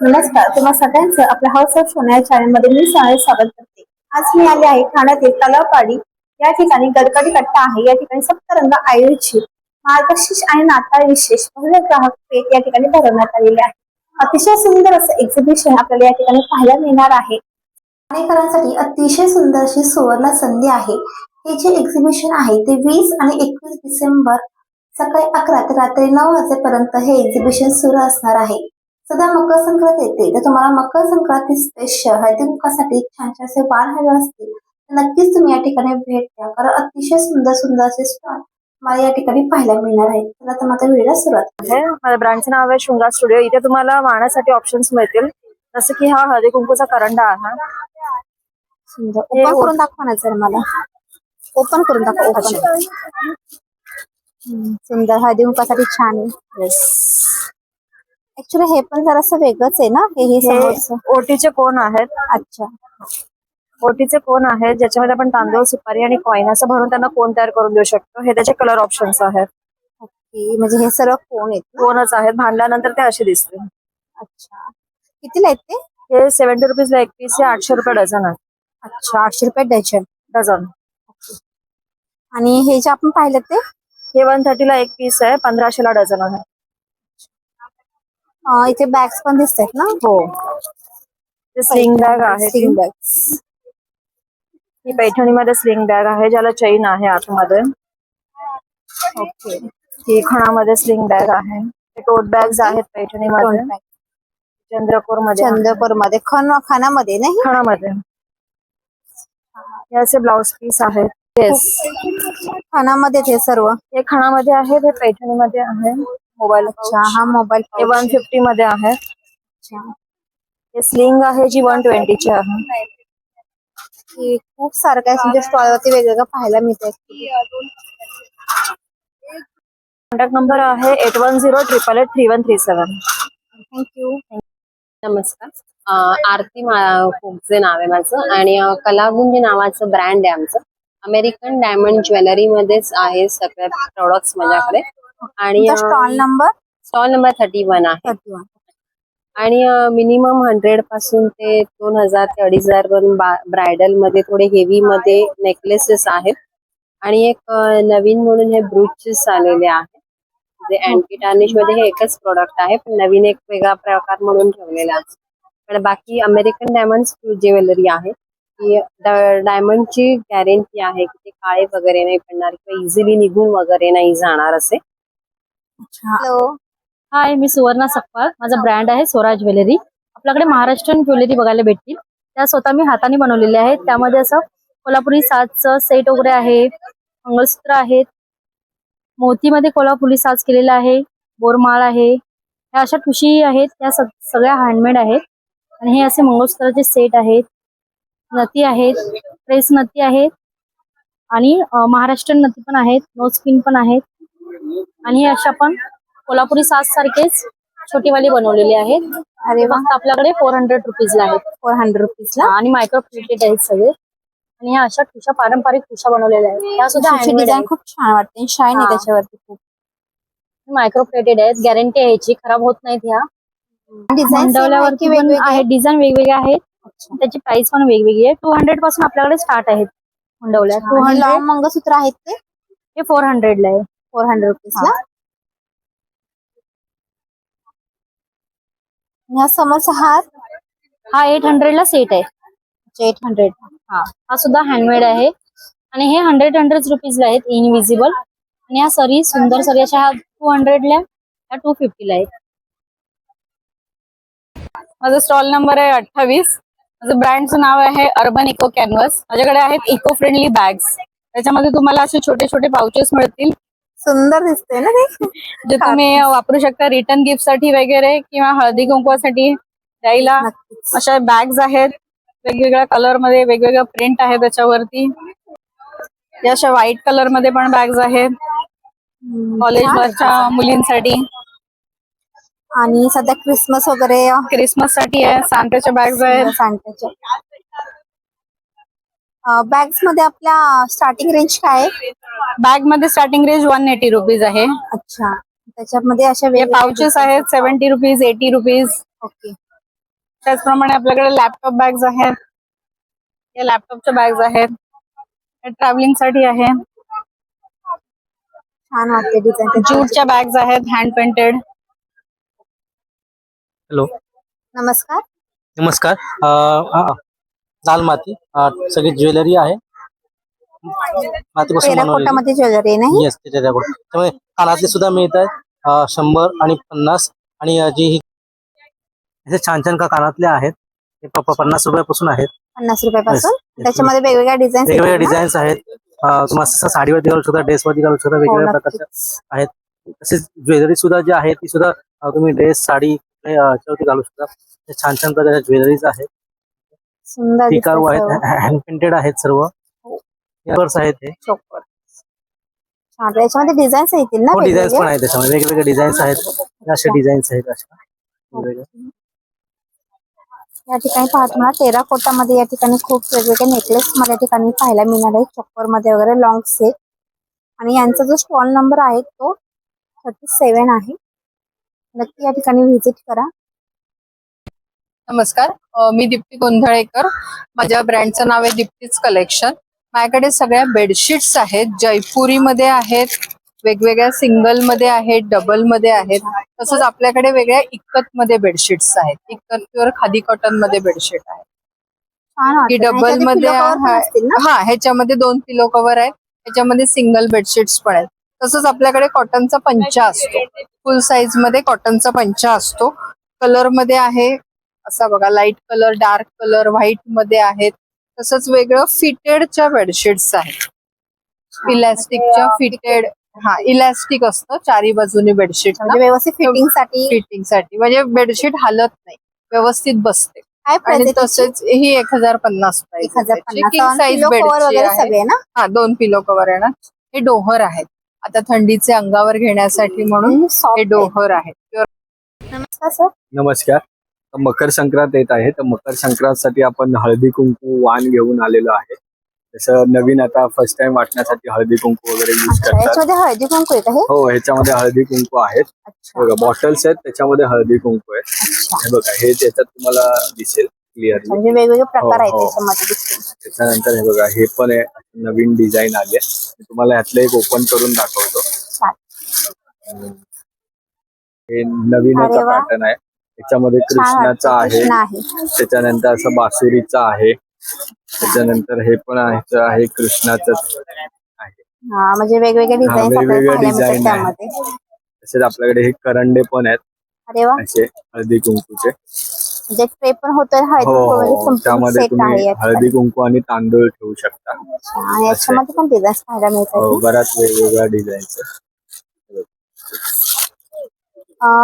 नमस्कार, तुम्हा सगळ्यांचं आपल्या हाऊस ऑफ सोना या चॅनलमध्ये मी स्वागत करते. आज मी आले आहे ठाण्यातील तलावपाडी या ठिकाणी गरकटी कट्टा आहे. या ठिकाणी सप्तरंग आयोजित मार्गशीर्ष आणि नाताळ विशेष बहुल ग्राहक पेठ या ठिकाणी भरवण्यात आलेले आहे. अतिशय सुंदर असं एक्झिबिशन आपल्याला या ठिकाणी पाहायला मिळणार आहे. ठाणेकरांसाठी अतिशय सुंदर अशी सुवर्ण संधी आहे. हे जे एक्झिबिशन आहे ते 20 आणि 21 डिसेंबर सकाळी 11 ते रात्री 9 वाजेपर्यंत हे एक्झिबिशन सुरू असणार आहे. सध्या मकर संक्रांत येते, तर तुम्हाला मकर संक्रांती स्पेशल हळदीकुंकवासाठी छान छान असे वाण हवे असतील तर नक्कीच तुम्ही या ठिकाणी भेट द्या, कारण अतिशय सुंदर सुंदर असे स्टॉल मला या ठिकाणी पाहायला मिळणार आहे. चला तर माझा व्हिडिओ सुरुवात आहे. माझ्या ब्रँडचं नाव आहे शृंगार स्टुडिओ. इथे तुम्हाला वाहण्यासाठी ऑप्शन्स मिळतील, जसं की हा हळदी कुंकूचा करंडा आहे. सुंदर ओपन करून दाखवा ना जर मला. ओपन करून दाखवा. ओपन. सुंदर हळदी कुंकवासाठी छान आहे. ऍक्च्युली हे पण जरासं वेगळंच आहे ना. हे समोरचं ओटीचे कोण आहेत. अच्छा, ओटीचे कोण आहेत ज्याच्यामध्ये आपण तांदूळ, सुपारी आणि कॉइन असं भरून त्यांना कोण तयार करून देऊ शकतो. हे त्याचे कलर ऑप्शन्स आहेत. ओके, म्हणजे हे सर्व कोण आहेत ना? कोणच आहेत. भांडल्यानंतर ते असे दिसते. अच्छा, कितीला आहेत ते? हे 70 रुपीजला एक पीस आहे. 800 रुपये डझन आहे. अच्छा, 800 रुपये डझन. डझन. आणि हे जे आपण पाहिलं ते हे 130 ला एक पीस आहे. 1500 ला डझन आहे. इथे बॅग्स पण दिसत आहेत ना. हो, ते स्लिंग बॅग आहे. Sling bags. ही पैठणीमध्ये स्लिंग बॅग आहे ज्याला चैन आहे आतमध्ये. ओके, ही खणामध्ये स्लिंग बॅग आहे. टोट बॅग्स आहेत पैठणीमध्ये. चंद्रकोर मध्ये खानामध्ये नाही. खणामध्ये हे असे ब्लाउज पीस आहेत. येस, खानामध्ये हे सर्व. हे खणामध्ये आहे. हे पैठणीमध्ये आहे. मोबाईल. अच्छा, हा मोबाईल. हे 150 मध्ये आहे. अच्छा, हे स्लिंग आहे जी 120 ची आहे. खूप सारं काय तुमच्या स्टॉलवरती वेगवेगळं पाहायला मिळतंय. कॉन्टॅक्ट नंबर आहे 8108883137. थँक्यू. नमस्कार. आरती खूपचे नाव आहे माझं आणि कलागुंज नावाचं ब्रँड आहे आमचं. अमेरिकन डायमंड ज्वेलरी मध्येच आहे सगळे प्रोडक्ट्स माझ्याकडे. आणि स्टॉल नंबर 31 आहे. 31. आणि मिनिमम 100 पासून ते 2000 ते 2500 पर्यंत ब्रायडल मध्ये थोडे हेवी मध्ये नेकलेसेस आहेत. आणि एक नवीन म्हणून हे ब्रूचेस आलेले आहेत. जे अँटी टार्निश मध्ये हे एकच प्रोडक्ट आहे, पण नवीन एक वेगळा प्रकार म्हणून ठेवलेला आहे. पण बाकी अमेरिकन डायमंड ज्वेलरी आहे. की डायमंडची गॅरंटी आहे की ते काळे वगैरे नाही पडणार किंवा इझिली निघून वगैरे नाही जाणार असे. हॅलो. हाय, मी सुवर्णा सकपाळ. माझा ब्रँड आहे स्वराज ज्वेलरी. आपल्याकडे महाराष्ट्रीयन ज्वेलरी बघायला भेटतील. त्या स्वतः मी हाताने बनवलेल्या आहेत. त्यामध्ये असं कोल्हापुरी साजचं सेट वगैरे आहे, मंगळसूत्र आहेत, मोतीमध्ये कोल्हापुरी साज केलेला आहे, बोरमाळ आहे, ह्या अशा ठुशी आहेत. त्या सगळ्या हँडमेड आहेत. आणि हे असे मंगळसूत्राचे सेट आहेत, नथी आहेत, प्रेस नथी आहेत आणि महाराष्ट्रीयन नथी पण आहेत, नो स्किन पण आहेत. आणि हे अशा पण कोल्हापुरी साज सारखेच छोटीवाली बनवलेली आहेत. अरे वा. फक्त आपल्याकडे 400 रुपीजला आहेत. 400 रुपीजला. आणि मायक्रो प्रिंटेड आहेत सगळे. आणि ह्या अशा ठुशा पारंपरिक ठुशा बनवलेल्या आहेत. त्या सुद्धा डिझाईन खूप छान वाटते. शाईन आहे त्याच्यावरती खूप. मायक्रो प्लेटेड आहेत. गॅरंटी आहे याची, खराब होत नाहीत. ह्या मंडवल्यावरती पण आहेत. डिझाईन वेगवेगळे आहेत. त्याची प्राइस पण वेगवेगळी आहे. 200 पासून आपल्याकडे स्टार्ट आहेत मंडवल्या. 200 मंगळसूत्र आहेत ते. हे 400 ला आहे. 400 रुपीजला. ह्या समोरचा हार हा 800 ला सेट आहे. 800. हा सुद्धा हँडमेड आहे. आणि हे 100 रुपीजला आहेत इनविजिबल. आणि ह्या सरी सुंदर सरी अशा 200 ला, ह्या 250 ला आहेत. माझा स्टॉल नंबर आहे 28. माझं ब्रँडचं नाव आहे अर्बन इको कॅनव्हास. माझ्याकडे आहेत इको फ्रेंडली बॅग्स. त्याच्यामध्ये तुम्हाला असे छोटे छोटे पाउचेस मिळतील. सुंदर दिसते ना ते. जे तुम्ही वापरू शकता रिटर्न गिफ्ट साठी वगैरे किंवा हळदी कुंकवासाठी द्यायला. अशा बॅग्स आहेत वेगवेगळ्या कलर मध्ये, वेगवेगळ्या प्रिंट आहे त्याच्यावरती. या अशा व्हाईट कलर मध्ये पण बॅग्स आहेत कॉलेजवरच्या मुलींसाठी. आणि सध्या क्रिसमस वगैरे क्रिसमस साठी आहे. सांत्याच्या बॅग्स आहेत. सांगताच्या बॅग्स मध्ये आपल्या स्टार्टिंग रेंज काय आहे? बॅग मध्ये स्टार्टिंग रेंज 180 रुपीज आहे. अच्छा, त्याच्यामध्ये अशा पाउचेस आहेत 70 रुपीज, 80 रुपीज. ओके. त्याचप्रमाणे आपल्याकडे लॅपटॉप बॅग्स आहेत. या लॅपटॉपच्या बॅग्स आहेत. ट्रॅव्हलिंग साठी आहे. छान वाटते डिझाईन. ज्यूटच्या बॅग्स आहेत हँड पेंटेड. हॅलो, नमस्कार. नमस्कार. लाल माती सगळी ज्वेलरी आहे. मातीपासून बनवलेली. टेराकोटामध्ये ज्वेलरी नाही. येस, त्यामुळे कानातले सुद्धा मिळत आहेत. 100 आणि 50 आणि जी असे छान छान कानातले आहेत ते 50 रुपयापासून आहेत. 50 रुपयापासून. Yes. त्याच्यामध्ये वेगवेगळ्या डिझाईन. वेगवेगळ्या डिझाईन्स आहेत. तुम्हाला साडीवरती घालू शकता, ड्रेसवरती घालू शकता, वेगवेगळ्या प्रकारच्या आहेत. तसेच ज्वेलरी सुद्धा जी आहे ती सुद्धा तुम्ही ड्रेस साडी याच्यावरती घालू शकता. छान छान प्रकारच्या ज्वेलरीज आहेत. सुंदर टिकाऊ आहेत, हँड पेंटेड आहेत सर्व. पर्स आहेत हे. छान. याच्यामध्ये डिझाईन्स येतील ना. हो, डिझाईन्स पण आहेत त्याच्यामध्ये. वेगवेगळे डिझाईन्स आहेत. असे डिझाईन्स आहेत अशा वेगवेगळे. या ठिकाणी पाहतो ना टेराकोटामध्ये या ठिकाणी खूप वेगवेगळे नेकलेस मला या ठिकाणी पाहायला मिळणार आहे. चक्कर मध्ये वगैरे लॉंग सेट. आणि यांचा जो स्टॉल नंबर आहे तो 37 आहे. नक्की या ठिकाणी व्हिजिट करा. नमस्कार, मी दीप्ती गोंधळेकर. माझ्या ब्रँडचं नाव आहे दीप्तीज कलेक्शन. माझ्याकडे सगळ्या बेडशीट्स आहेत. जयपुरी मध्ये आहेत, वेगवेगळ्या सिंगल मध्ये आहेत, डबल मध्ये आहेत. तसंच आपल्याकडे वेगळ्या इक्कत मध्ये बेडशीट्स आहेत. इक्कत प्युअर खादी कॉटन मध्ये बेडशीट आहे. छान की वाटतं. डबल याच्यामध्ये मध्ये pillow cover पण असतील ना? हा, ह्याच्यामध्ये 2 पिलो कव्हर आहेत. ह्याच्यामध्ये सिंगल बेडशीट्स पण आहेत. तसंच आपल्याकडे कॉटनचा पंचा असतो. फुल साईज मध्ये कॉटनचा पंचा असतो. कलर मध्ये आहे असा बघा, light colour, dark colour, white मध्ये आहेत. तसंच वेगळं फिटेडच्या बेडशीट्स आहेत. इलॅस्टिकच्या फिटेड. हा, इलॅस्टिक असतं चारी बाजूनी बेडशीट. म्हणजे व्यवस्थित फिटिंग साठी म्हणजे बेडशीट हालत नाही, व्यवस्थित बसते. काय आणि प्राइस आहे तसेच ही 1050 price. 1050. King size pillow cover बेडची वगैरे आहे. सगळे ना. हा, 2 पिलो कव्हर आहे ना. हे डोहर आहेत. आता थंडीचे अंगावर घेण्यासाठी म्हणून Soft हे आहे. डोहर आहेत. नमस्कार सर. नमस्कार. मकर संक्रांत येत आहे, तर मकर संक्रांतसाठी आपण हळदी कुंकू वाण घेऊन आलेलो आहे. जसं नवीन आता फर्स्ट टाइम वाटण्यासाठी हळदी कुंकू वगैरे यूज अच्छा, करतात. याच्यामध्ये हळदी कुंकू येत आहे. हो, ह्याच्यामध्ये हळदी कुंकू आहेत. अच्छा. बघा, बॉटल्स आहेत, त्याच्यामध्ये हळदी कुंकू आहे. अच्छा. हे बघा, हे त्याच्यात तुम्हाला दिसेल क्लिअरली. म्हणजे वेगवेगळे प्रकार आहेत हो. त्याच्यामध्ये दिसतील. त्याच्यानंतर हे बघा, हे पण आहे, नवीन डिझाईन आली आहे. तुम्हाला ह्यातलं एक ओपन करून दाखवतो. छान. हे नवीनच अरे वा. पॅटर्न आहे. त्याच्यामध्ये छान कृष्णाचा वाटतं. आहे. कृष्ण आहे. त्याच्यानंतर असं बासुरीचा आहे. त्याच्यानंतर हे पण आहे कृष्णाचं आहे. हा, म्हणजे वेगवेगळे डिझाईन वेगवेगळे पाहायला मिळतात डिझाईन आहे. त्यामध्ये. तसेच आपल्याकडे हे करंडे पण आहेत अरे वा. असे हळदी कुंकूचे. म्हणजे ट्रे पण होतोय हळदी हो कुंकू वगैरे हो, संपूर्ण त्यामध्ये सेट आहे तुम्ही या हळदी ठिकाणी. कुंकू आणि तांदूळ ठेवू शकता. आणि याच्यामध्ये पण डिझाईन पाहायला हो, मिळतात. बऱ्याच वेगवेगळ्या डिझाईन्स.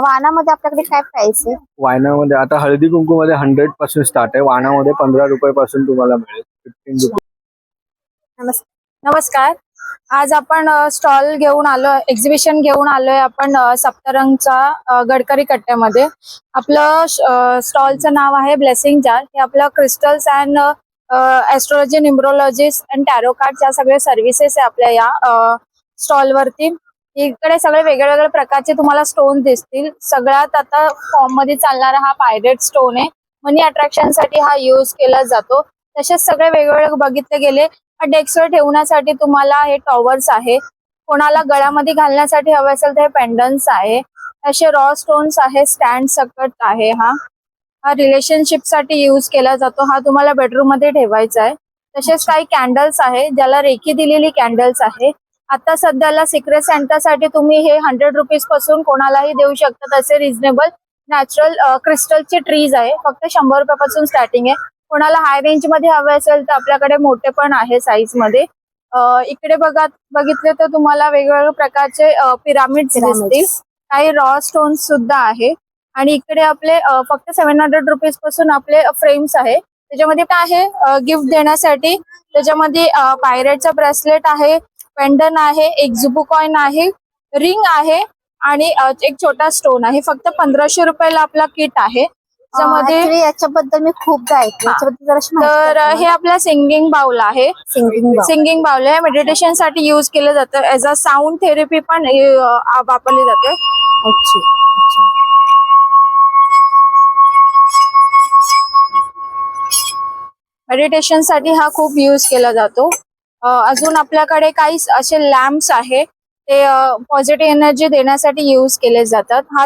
वाणामध्ये आपल्याकडे काय प्राइस आहे. वायनामध्ये आता हळदी कुंकू मध्ये 100 पासून स्टार्ट आहे. वाणामध्ये 15 रुपयापासून तुम्हाला मिळेल. 15 रुपये. नमस्कार. आज आपण स्टॉल घेऊन आलो, एक्झिबिशन घेऊन आलोय आपण सप्तरंगचा गडकरी कट्ट्यामध्ये. आपलं स्टॉलचं नाव आहे ब्लेसिंग जार. हे आपलं crystals and astrology, numerologist and tarot card या सगळ्या सर्व्हिसेस आहे आपल्या या स्टॉल वरती. इकडे सगळे वेगळ्या वेगळ्या प्रकारचे तुम्हाला स्टोन दिसतील. सगळ्यात आता फॉर्म मध्ये चालणारा हा पायरेट स्टोन आहे. मनी अट्रॅक्शन साठी हा यूज केला जातो. तसेच सगळे वेगवेगळे बघितले गेले. डेस्कवर ठेवण्यासाठी तुम्हाला हे टॉवर्स आहे. कोणाला गळ्यामध्ये घालण्यासाठी हवे असेल तर हे पेंडन्स आहे. असे रॉ स्टोन्स आहे. स्टँड सकट आहे. हा रिलेशनशिप साठी यूज केला जातो. हा तुम्हाला बेडरूम मध्ये ठेवायचा आहे. तसेच काही कॅन्डल्स आहे, ज्याला रेखी दिलेली कॅन्डल्स आहे. आता सध्याला सिक्रेट सेंटरसाठी तुम्ही हे 100 रुपीज पासून कोणालाही देऊ शकता. तसे रिझनेबल नॅचरल क्रिस्टलचे ट्रीज आहे. फक्त 100 रुपयापासून स्टार्टिंग आहे. कोणाला हाय रेंज मध्ये हवे असेल तर आपल्याकडे मोठे पण आहे साईज मध्ये. इकडे बघितले तर तुम्हाला वेगवेगळ्या प्रकारचे पिरामिड्स दिसतील. काही रॉ स्टोन्स सुद्धा आहे. आणि इकडे आपले फक्त 700 रुपीज पासून आपले फ्रेम्स आहे. त्याच्यामध्ये काय आहे गिफ्ट देण्यासाठी. त्याच्यामध्ये पायरेटचा ब्रेसलेट आहे, पेंडन आहे, एक जुबू कॉइन आहे, रिंग आहे आणि एक छोटा स्टोन आहे. फक्त 1500 रुपयाला आपला किट आहे. त्याच्यामध्ये याच्याबद्दल मी खूपदा ऐकलं. याच्याबद्दल जराशी माहिती तर द्या. हे आपला सिंगिंग बाउल आहे. सिंगिंग बाउल आहे. मेडिटेशन साठी युज केलं जातं. ऍज अ साऊंड थेरपी पण वापरली जाते. मेडिटेशन साठी हा खूप यूज केला जातो. अजून आपल्याकडे काही असे लॅम्प्स आहे ते पॉझिटिव्ह एनर्जी देण्यासाठी यूज केले जातात. हा